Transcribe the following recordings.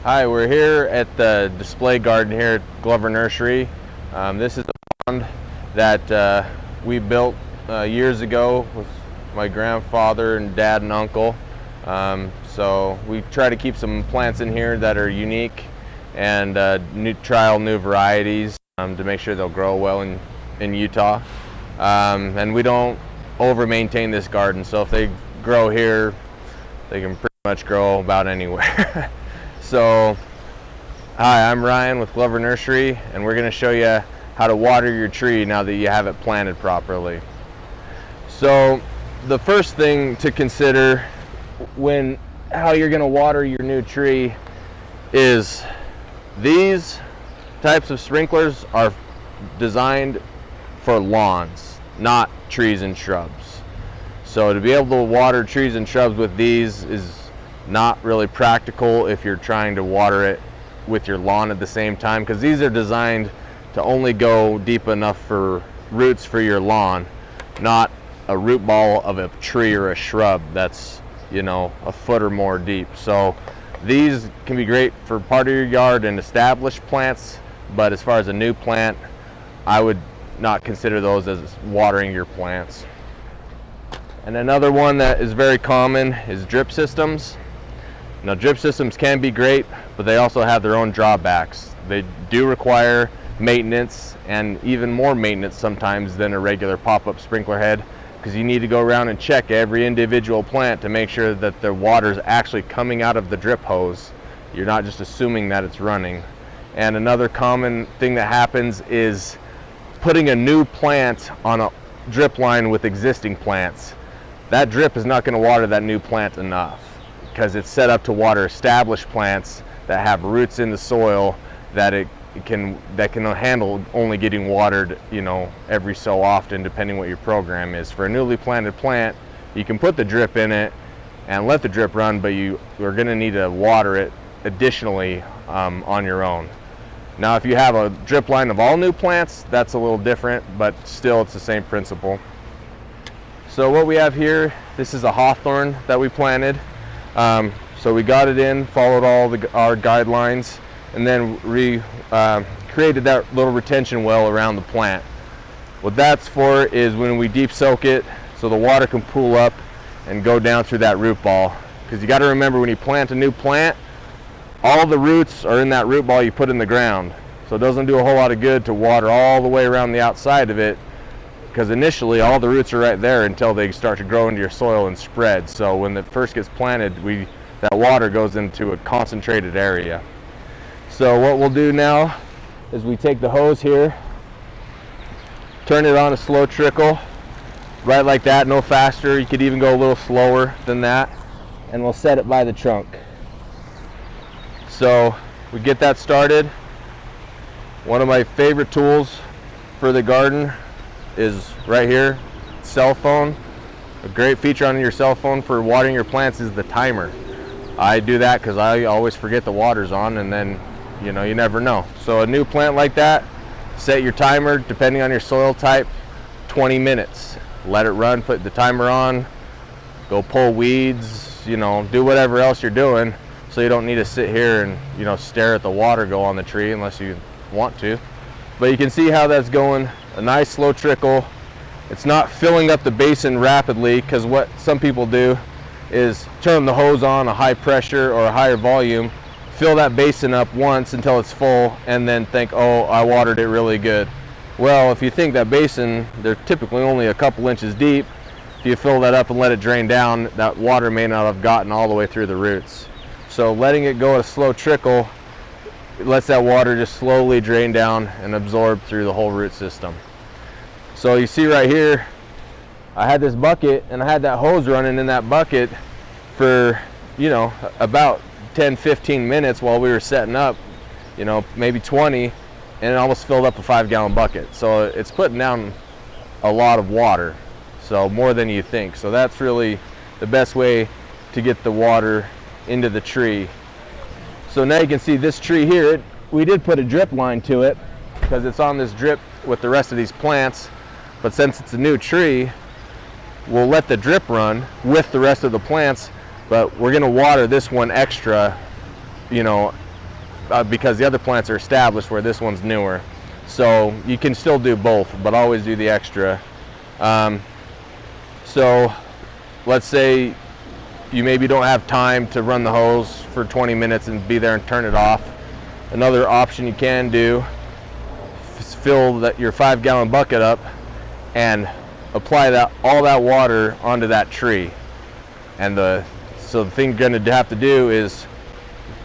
Hi, we're here at the display garden here at Glover Nursery. This is a pond that we built years ago with my grandfather and dad and uncle. So we try to keep some plants in here that are unique and trial new varieties to make sure they'll grow well in Utah. And we don't over maintain this garden, so if they grow here, they can pretty much grow about anywhere. So, hi, I'm Ryan with Glover Nursery, and we're going to show you how to water your tree now that you have it planted properly. So, the first thing to consider when how you're going to water your new tree is these types of sprinklers are designed for lawns, not trees and shrubs. So to be able to water trees and shrubs with these is not really practical if you're trying to water it with your lawn at the same time, because these are designed to only go deep enough for roots for your lawn, not a root ball of a tree or a shrub that's, you know, a foot or more deep. So these can be great for part of your yard and established plants, but as far as a new plant, I would not consider those as watering your plants. And another one that is very common is drip systems. Now, drip systems can be great, but they also have their own drawbacks. They do require maintenance, and even more maintenance sometimes than a regular pop-up sprinkler head, because you need to go around and check every individual plant to make sure that the water is actually coming out of the drip hose. You're not just assuming that it's running. And another common thing that happens is putting a new plant on a drip line with existing plants. That drip is not going to water that new plant enough, because it's set up to water established plants that have roots in the soil that can handle only getting watered, you know, every so often, depending what your program is. For a newly planted plant, you can put the drip in it and let the drip run, but you are going to need to water it additionally on your own. Now, if you have a drip line of all new plants, that's a little different, but still it's the same principle. So what we have here, this is a Hawthorne that we planted. So we got it in, followed all our guidelines, and then created that little retention well around the plant. What that's for is when we deep soak it, so the water can pool up and go down through that root ball. Because you got to remember, when you plant a new plant, all the roots are in that root ball you put in the ground. So it doesn't do a whole lot of good to water all the way around the outside of it, because initially all the roots are right there until they start to grow into your soil and spread. So when it first gets planted, that water goes into a concentrated area. So what we'll do now is we take the hose here, turn it on a slow trickle, right like that, no faster. You could even go a little slower than that, and we'll set it by the trunk. So we get that started. One of my favorite tools for the garden is right here, cell phone. A great feature on your cell phone for watering your plants is the timer. I do that because I always forget the water's on, and then, you know, you never know. So a new plant like that, set your timer, depending on your soil type, 20 minutes. Let it run, put the timer on, go pull weeds, you know, do whatever else you're doing, so you don't need to sit here and, you know, stare at the water go on the tree unless you want to. But you can see how that's going. A nice slow trickle. It's not filling up the basin rapidly, because what some people do is turn the hose on a high pressure or a higher volume, fill that basin up once until it's full, and then think, oh, I watered it really good. Well, if you think that basin, they're typically only a couple inches deep. If you fill that up and let it drain down, that water may not have gotten all the way through the roots. So letting it go at a slow trickle, it lets that water just slowly drain down and absorb through the whole root system. So you see right here, I had this bucket and I had that hose running in that bucket for, you know, about 10-15 minutes while we were setting up, you know, maybe 20, and it almost filled up a 5-gallon bucket. So it's putting down a lot of water, so more than you think. So that's really the best way to get the water into the tree. So now you can see this tree here, we did put a drip line to it because it's on this drip with the rest of these plants, but since it's a new tree, we'll let the drip run with the rest of the plants, but we're going to water this one extra, you know, because the other plants are established where this one's newer. So you can still do both, but always do the extra. So let's say you maybe don't have time to run the hose for 20 minutes and be there and turn it off. Another option you can do is fill your 5-gallon bucket up and apply all that water onto that tree. And so the thing you're going to have to do is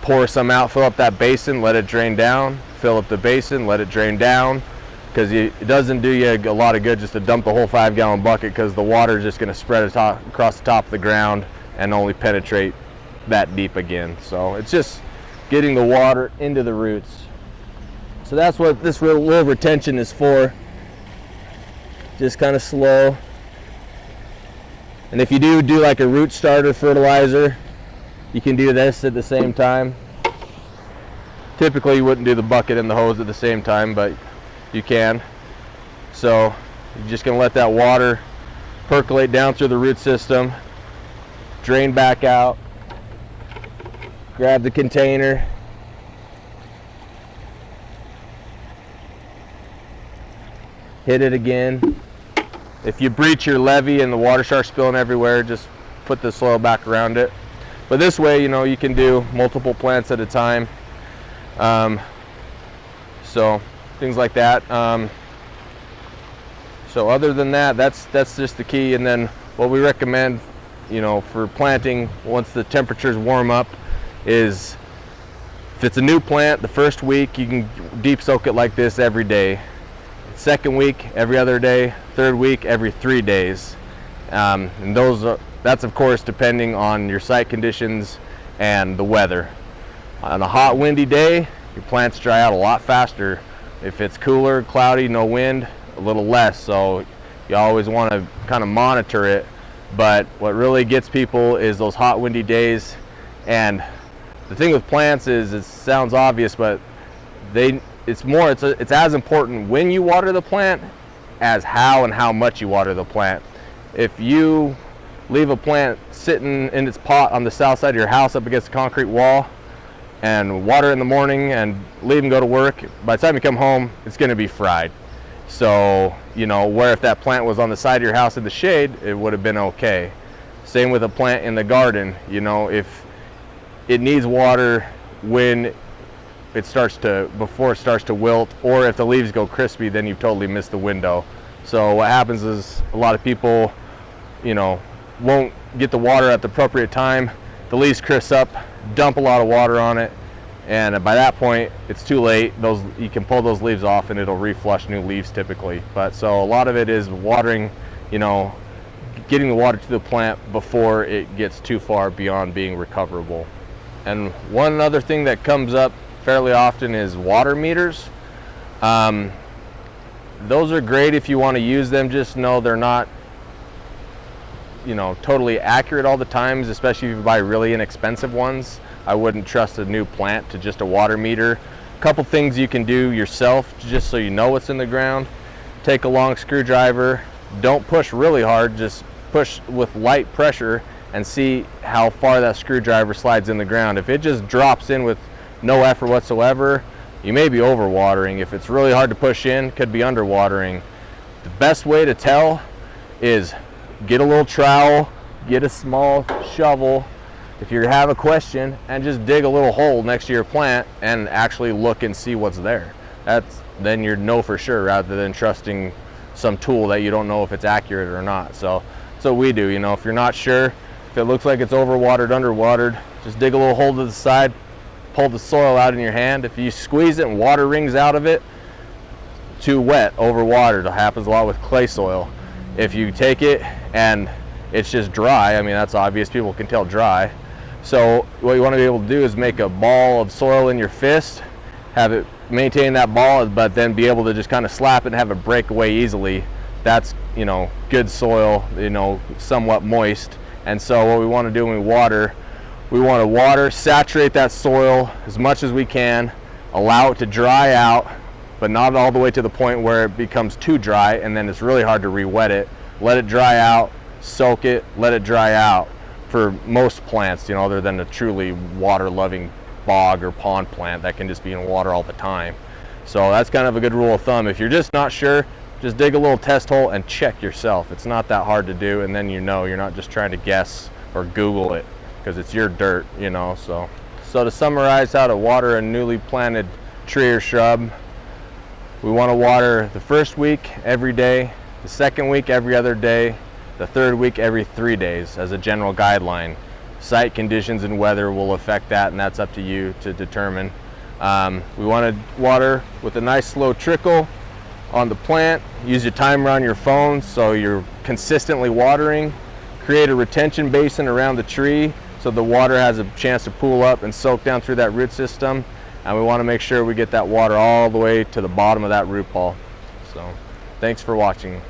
pour some out, fill up that basin, let it drain down, fill up the basin, let it drain down, because it doesn't do you a lot of good just to dump the whole 5-gallon bucket, because the water is just going to spread across the top of the ground and only penetrate that deep again. So it's just getting the water into the roots. So that's what this little retention is for. Just kind of slow. And if you do like a root starter fertilizer, you can do this at the same time. Typically you wouldn't do the bucket and the hose at the same time, but you can. So you're just going to let that water percolate down through the root system, drain back out, grab the container, hit it again. If you breach your levee and the water starts spilling everywhere, just put the soil back around it. But this way, you can do multiple plants at a time. So things like that. So other than that, that's just the key. And then what we recommend, for planting once the temperatures warm up is, if it's a new plant, the first week you can deep soak it like this every day. Second week, every other day. Third week, every 3 days. And that's of course depending on your site conditions and the weather. On a hot, windy day, your plants dry out a lot faster. If it's cooler, cloudy, no wind, a little less. So you always want to kind of monitor it. But what really gets people is those hot, windy days. And the thing with plants is, it sounds obvious, but it's as important when you water the plant as how and how much you water the plant. If you leave a plant sitting in its pot on the south side of your house up against a concrete wall and water in the morning and leave and go to work, by the time you come home, it's going to be fried. So, where if that plant was on the side of your house in the shade, it would have been okay. Same with a plant in the garden. If it needs water when before it starts to wilt, or if the leaves go crispy, then you've totally missed the window. So what happens is, a lot of people, won't get the water at the appropriate time. The leaves crisp up, dump a lot of water on it, and by that point it's too late. You can pull those leaves off and it'll reflush new leaves typically. But so a lot of it is watering, getting the water to the plant before it gets too far beyond being recoverable. And one other thing that comes up fairly often is water meters. Those are great if you want to use them. Just know they're not totally accurate all the times, especially if you buy really inexpensive ones. I wouldn't trust a new plant to just a water meter. A couple things you can do yourself just so you know what's in the ground. Take a long screwdriver, don't push really hard, just push with light pressure and see how far that screwdriver slides in the ground. If it just drops in with no effort whatsoever, you may be overwatering. If it's really hard to push in, could be underwatering. The best way to tell is get a little trowel, get a small shovel if you have a question, and just dig a little hole next to your plant and actually look and see what's there. Then you know for sure, rather than trusting some tool that you don't know if it's accurate or not. So that's what we do. If you're not sure, if it looks like it's overwatered, underwatered, just dig a little hole to the side, pull the soil out in your hand. If you squeeze it and water rings out of it, too wet, overwatered. It happens a lot with clay soil. If you take it and it's just dry, that's obvious, people can tell dry. So what you want to be able to do is make a ball of soil in your fist, have it maintain that ball, but then be able to just kind of slap it and have it break away easily. That's good soil, somewhat moist. And so what we want to do when we want to water, saturate that soil as much as we can, allow it to dry out, but not all the way to the point where it becomes too dry and then it's really hard to re-wet it. Let it dry out, soak it, let it dry out for most plants, other than a truly water-loving bog or pond plant that can just be in water all the time. So that's kind of a good rule of thumb. If you're just not sure, just dig a little test hole and check yourself. It's not that hard to do, and then you know you're not just trying to guess or Google it, because it's your dirt, you know. So to summarize how to water a newly planted tree or shrub, we want to water the first week every day, the second week every other day, the third week every 3 days as a general guideline. Site conditions and weather will affect that, and that's up to you to determine. We want to water with a nice slow trickle on the plant. Use your timer on your phone so you're consistently watering. Create a retention basin around the tree so the water has a chance to pool up and soak down through that root system. And we want to make sure we get that water all the way to the bottom of that root ball. So thanks for watching.